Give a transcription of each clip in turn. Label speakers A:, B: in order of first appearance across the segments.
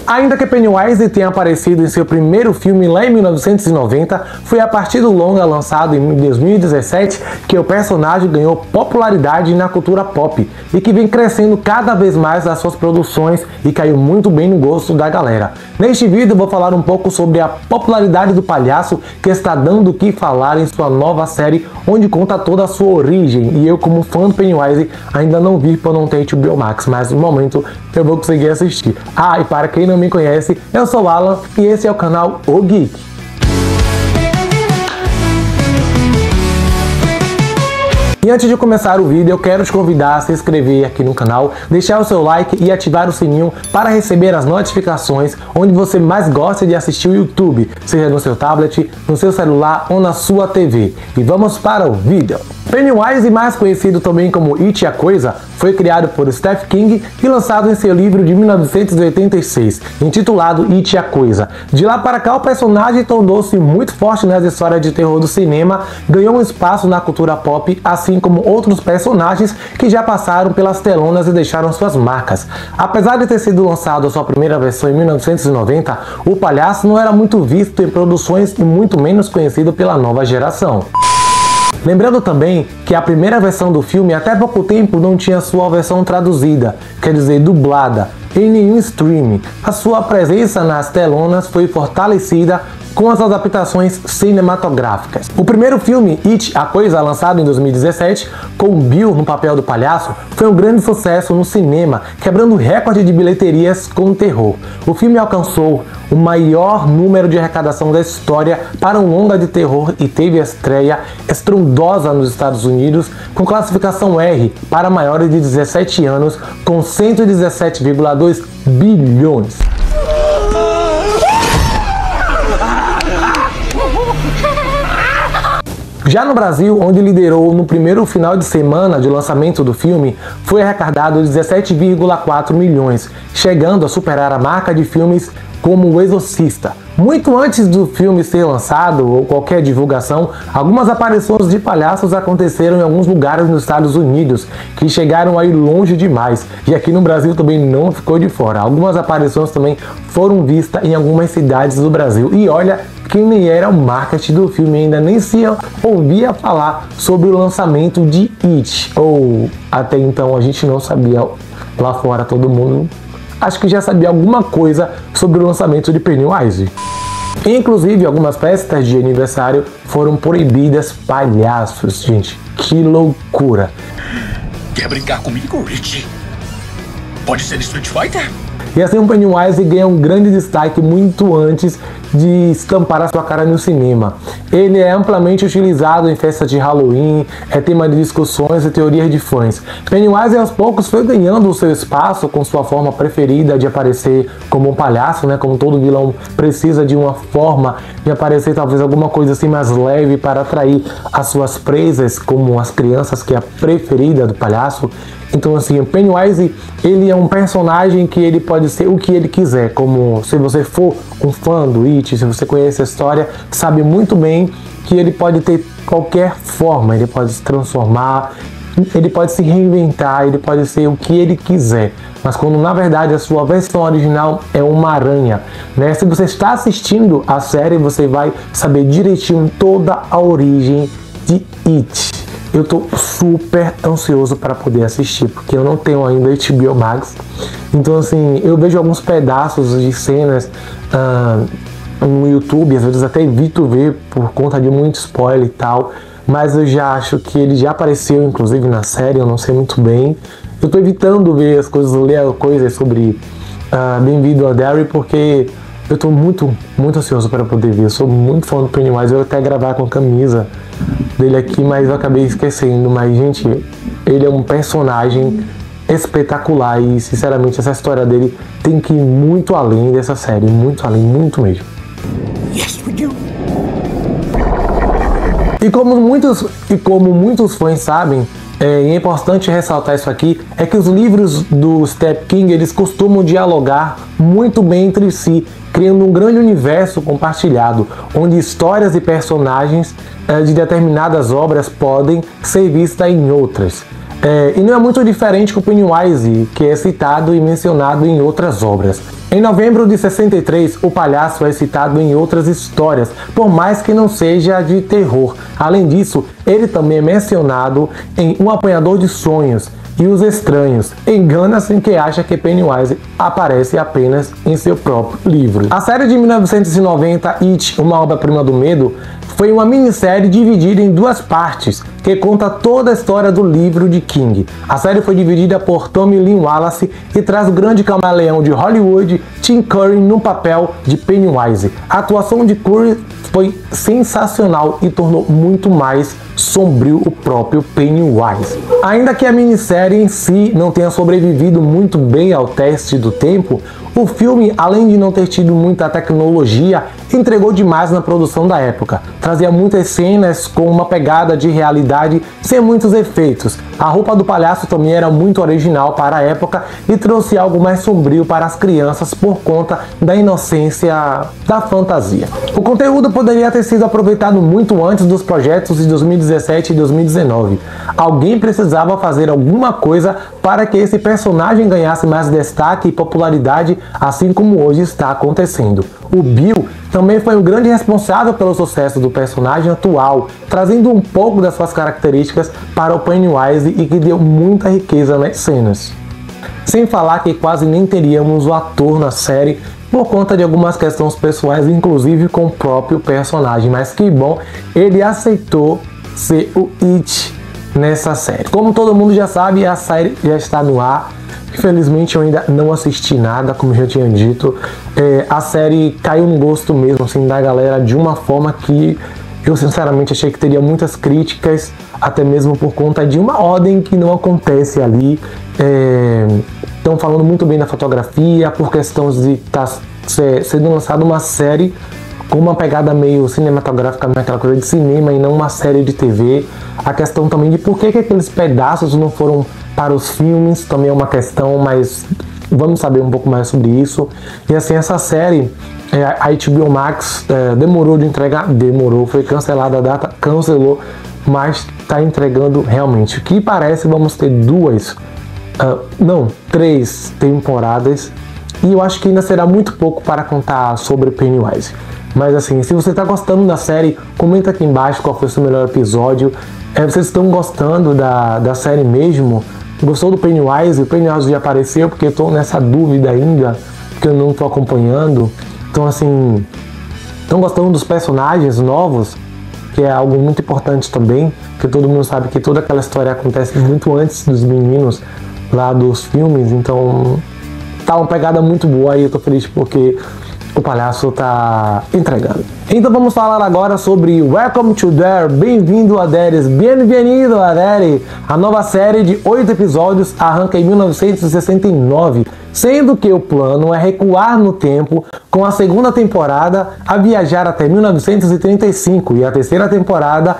A: Ainda que Pennywise tenha aparecido em seu primeiro filme lá em 1990, foi a partir do longa lançado em 2017 que o personagem ganhou popularidade na cultura pop e que vem crescendo cada vez mais as suas produções e caiu muito bem no gosto da galera. Neste vídeo eu vou falar um pouco sobre a popularidade do palhaço que está dando o que falar em sua nova série, onde conta toda a sua origem, e eu, como fã do Pennywise, ainda não vi por não ter HBO Max, mas no momento eu vou conseguir assistir. E para quem não me conhece, eu sou o Alan e esse é o canal O Geek. E antes de começar o vídeo, eu quero te convidar a se inscrever aqui no canal, deixar o seu like e ativar o sininho para receber as notificações onde você mais gosta de assistir o YouTube, seja no seu tablet, no seu celular ou na sua TV. E vamos para o vídeo. Pennywise, mais conhecido também como It a Coisa, foi criado por Stephen King e lançado em seu livro de 1986, intitulado It a Coisa. De lá para cá, o personagem tornou-se muito forte nas histórias de terror do cinema, ganhou um espaço na cultura pop, assim como outros personagens que já passaram pelas telonas e deixaram suas marcas. Apesar de ter sido lançado a sua primeira versão em 1990, o palhaço não era muito visto em produções e muito menos conhecido pela nova geração. Lembrando também que a primeira versão do filme até pouco tempo não tinha sua versão traduzida, quer dizer, dublada, em nenhum streaming. A sua presença nas telonas foi fortalecida com as adaptações cinematográficas. O primeiro filme, It a Coisa, lançado em 2017, com Bill no papel do palhaço, foi um grande sucesso no cinema, quebrando recorde de bilheterias com o terror. O filme alcançou o maior número de arrecadação da história para um longa de terror e teve a estreia estrondosa nos Estados Unidos, com classificação R para maiores de 17 anos, com 117,2 bilhões. Já no Brasil, onde liderou no primeiro final de semana de lançamento do filme, foi arrecadado 17,4 milhões, chegando a superar a marca de filmes como O Exorcista. Muito antes do filme ser lançado ou qualquer divulgação, algumas aparições de palhaços aconteceram em alguns lugares nos Estados Unidos, que chegaram a ir longe demais, e aqui no Brasil também não ficou de fora. Algumas aparições também foram vistas em algumas cidades do Brasil, e olha que nem era o marketing do filme, ainda nem se ouvia falar sobre o lançamento de It, ou até então a gente não sabia. Lá fora todo mundo acho que já sabia alguma coisa sobre o lançamento de Pennywise. Inclusive, algumas festas de aniversário foram proibidas palhaços, gente. Que loucura!
B: Quer brincar comigo, Rich? Pode ser Street Fighter?
A: E assim o Pennywise ganha um grande destaque muito antes de estampar a sua cara no cinema. Ele é amplamente utilizado em festas de Halloween, é tema de discussões e teorias de fãs. Pennywise aos poucos foi ganhando o seu espaço com sua forma preferida de aparecer como um palhaço, né? Como todo vilão precisa de uma forma de aparecer talvez alguma coisa assim mais leve para atrair as suas presas, como as crianças, que é a preferida do palhaço. Então assim, o Pennywise, ele é um personagem que ele pode ser o que ele quiser, como se você for um fã do It, se você conhece a história, sabe muito bem que ele pode ter qualquer forma, ele pode se transformar, ele pode se reinventar, ele pode ser o que ele quiser, mas quando na verdade a sua versão original é uma aranha, né? Se você está assistindo a série, você vai saber direitinho toda a origem de It. Eu tô super ansioso para poder assistir, porque eu não tenho ainda HBO Max. Então assim, eu vejo alguns pedaços de cenas no YouTube, às vezes até evito ver por conta de muito spoiler e tal, mas eu já acho que ele já apareceu inclusive na série, eu não sei muito bem. Eu tô evitando ver as coisas, ler coisas sobre Bem-vindo a Derry, porque eu tô muito ansioso para poder ver. Eu sou muito fã do Pennywise, eu até gravar com a camisa dele aqui, mas eu acabei esquecendo. Mas, gente, ele é um personagem espetacular e, sinceramente, essa história dele tem que ir muito além dessa série. Muito além, muito mesmo.
B: Yes, we do.
A: E como muitos fãs sabem, é importante ressaltar isso aqui, é que os livros do Stephen King, eles costumam dialogar muito bem entre si, criando um grande universo compartilhado, onde histórias e personagens de determinadas obras podem ser vistas em outras. E não é muito diferente com o Pennywise, que é citado e mencionado em outras obras. Em novembro de 63, o palhaço é citado em outras histórias, por mais que não seja de terror. Além disso, ele também é mencionado em Um Apanhador de Sonhos e Os Estranhos. Engana-se quem acha que Pennywise aparece apenas em seu próprio livro. A série de 1990, It, Uma Obra-Prima do Medo, foi uma minissérie dividida em duas partes, que conta toda a história do livro de King. A série foi dividida por Tommy Lee Wallace e traz o grande camaleão de Hollywood, Tim Curry, no papel de Pennywise. A atuação de Curry foi sensacional e tornou muito mais sombrio o próprio Pennywise. Ainda que a minissérie em si não tenha sobrevivido muito bem ao teste do tempo, o filme, além de não ter tido muita tecnologia, entregou demais na produção da época. Trazia muitas cenas com uma pegada de realidade sem muitos efeitos. A roupa do palhaço também era muito original para a época e trouxe algo mais sombrio para as crianças por conta da inocência da fantasia. O conteúdo poderia ter sido aproveitado muito antes dos projetos de 2017 e 2019. Alguém precisava fazer alguma coisa para que esse personagem ganhasse mais destaque e popularidade, assim como hoje está acontecendo. O Bill também foi um grande responsável pelo sucesso do personagem atual, trazendo um pouco das suas características para o Pennywise e que deu muita riqueza nas cenas. Sem falar que quase nem teríamos o ator na série por conta de algumas questões pessoais, inclusive com o próprio personagem, mas que bom, ele aceitou ser o It nessa série. Como todo mundo já sabe, a série já está no ar. Infelizmente eu ainda não assisti nada, como já tinha dito. A série caiu no gosto mesmo assim da galera de uma forma que eu sinceramente achei que teria muitas críticas, até mesmo por conta de uma ordem que não acontece ali. Estão falando muito bem da fotografia, por questões de estar sendo lançada uma série com uma pegada meio cinematográfica, aquela coisa de cinema e não uma série de TV. A questão também de por que aqueles pedaços não foram para os filmes também é uma questão, mas vamos saber um pouco mais sobre isso. E assim, essa série, a HBO Max demorou de entregar, foi cancelada a data, cancelou, mas está entregando realmente. O que parece, vamos ter três temporadas, e eu acho que ainda será muito pouco para contar sobre Pennywise. Mas assim, se você está gostando da série, comenta aqui embaixo qual foi o seu melhor episódio. Vocês estão gostando da série mesmo? Gostou do Pennywise? O Pennywise já apareceu? Porque eu estou nessa dúvida ainda, porque eu não estou acompanhando. Então assim, estão gostando dos personagens novos? Que é algo muito importante também, porque todo mundo sabe que toda aquela história acontece muito antes dos meninos lá dos filmes. Então tá uma pegada muito boa e eu tô feliz porque o palhaço tá entregando. Então vamos falar agora sobre Welcome to Dare, bem-vindo a Deres, bienvenido a Dare. A nova série de 8 episódios arranca em 1969, sendo que o plano é recuar no tempo com a segunda temporada a viajar até 1935 e a terceira temporada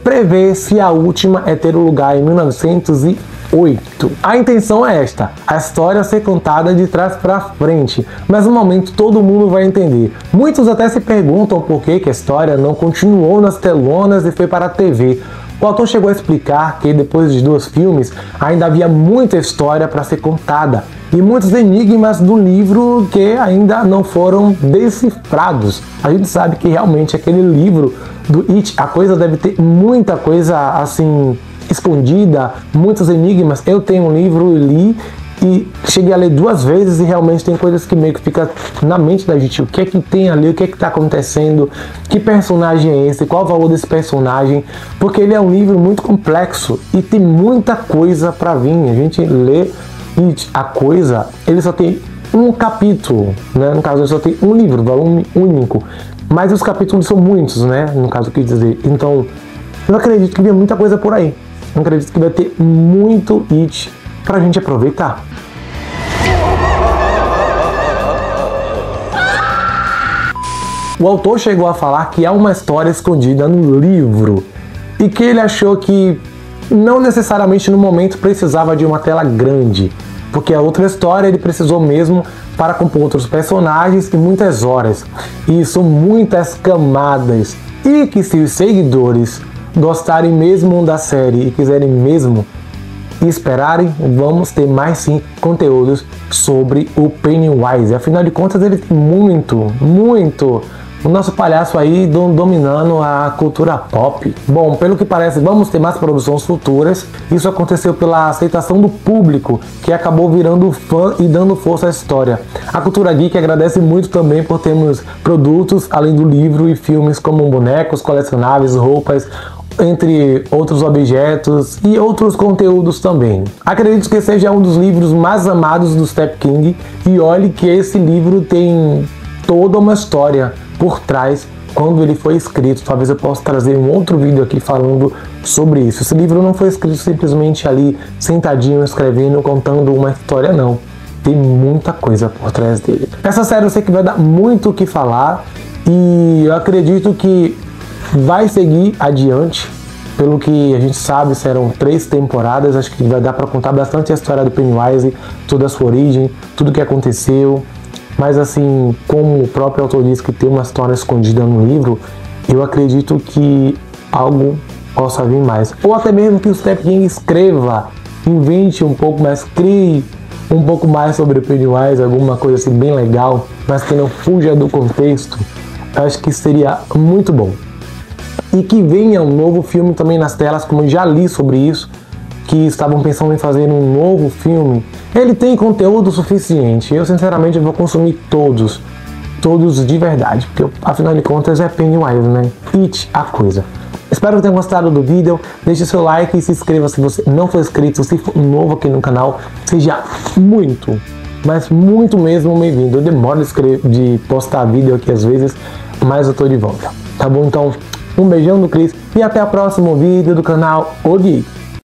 A: prever se a última ter lugar em 1908. A intenção é esta, a história ser contada de trás para frente, mas no momento todo mundo vai entender. Muitos até se perguntam por que a história não continuou nas telonas e foi para a TV. O autor chegou a explicar que depois de 2 filmes ainda havia muita história para ser contada e muitos enigmas do livro que ainda não foram decifrados. A gente sabe que realmente aquele livro do It, a coisa deve ter muita coisa assim escondida, muitos enigmas. Eu tenho um livro, li e cheguei a ler 2 vezes e realmente tem coisas que meio que fica na mente da gente. O que é que tem ali, o que é que está acontecendo, que personagem é esse, qual o valor desse personagem, porque ele é um livro muito complexo e tem muita coisa para vir. A gente lê e a coisa, ele só tem um capítulo, né? No caso ele só tem um livro, volume único, mas os capítulos são muitos, né? No caso, quer dizer, então eu acredito que vem muita coisa por aí. Eu acredito que vai ter muito It pra gente aproveitar. O autor chegou a falar que há uma história escondida no livro e que ele achou que não necessariamente no momento precisava de uma tela grande, porque a outra história ele precisou mesmo para compor outros personagens e muitas horas. E são muitas camadas. E que se os seguidores gostarem mesmo da série e quiserem mesmo, e esperarem, vamos ter mais sim conteúdos sobre o Pennywise. Afinal de contas, ele tem muito o nosso palhaço aí dominando a cultura pop. Bom, pelo que parece, vamos ter mais produções futuras. Isso aconteceu pela aceitação do público, que acabou virando fã e dando força à história. A Cultura Geek agradece muito também por termos produtos, além do livro e filmes como bonecos, colecionáveis, roupas, entre outros objetos e outros conteúdos também. Acredito que seja um dos livros mais amados do Stephen King, e olhe que esse livro tem toda uma história por trás quando ele foi escrito. Talvez eu possa trazer um outro vídeo aqui falando sobre isso. Esse livro não foi escrito simplesmente ali sentadinho, escrevendo, contando uma história, não. Tem muita coisa por trás dele. Essa série eu sei que vai dar muito o que falar, e eu acredito que vai seguir adiante. Pelo que a gente sabe, serão 3 temporadas. Acho que vai dar para contar bastante a história do Pennywise, toda a sua origem, tudo o que aconteceu. Mas assim, como o próprio autor diz que tem uma história escondida no livro, eu acredito que algo possa vir mais. Ou até mesmo que o Stephen King escreva, invente um pouco mais, crie um pouco mais sobre o Pennywise, alguma coisa assim bem legal, mas que não fuja do contexto. Eu acho que seria muito bom. E que venha um novo filme também nas telas, como eu já li sobre isso, que estavam pensando em fazer um novo filme. Ele tem conteúdo suficiente. Eu sinceramente vou consumir todos de verdade, porque afinal de contas é Pennywise, né? It a coisa. Espero que tenham gostado do vídeo. Deixe seu like e se inscreva se você não for inscrito. Se for novo aqui no canal, seja muito, mas muito mesmo bem-vindo. Eu demoro de postar vídeo aqui às vezes, mas eu tô de volta. Tá bom? Então, um beijão do Chris e até o próximo vídeo do canal O Geek.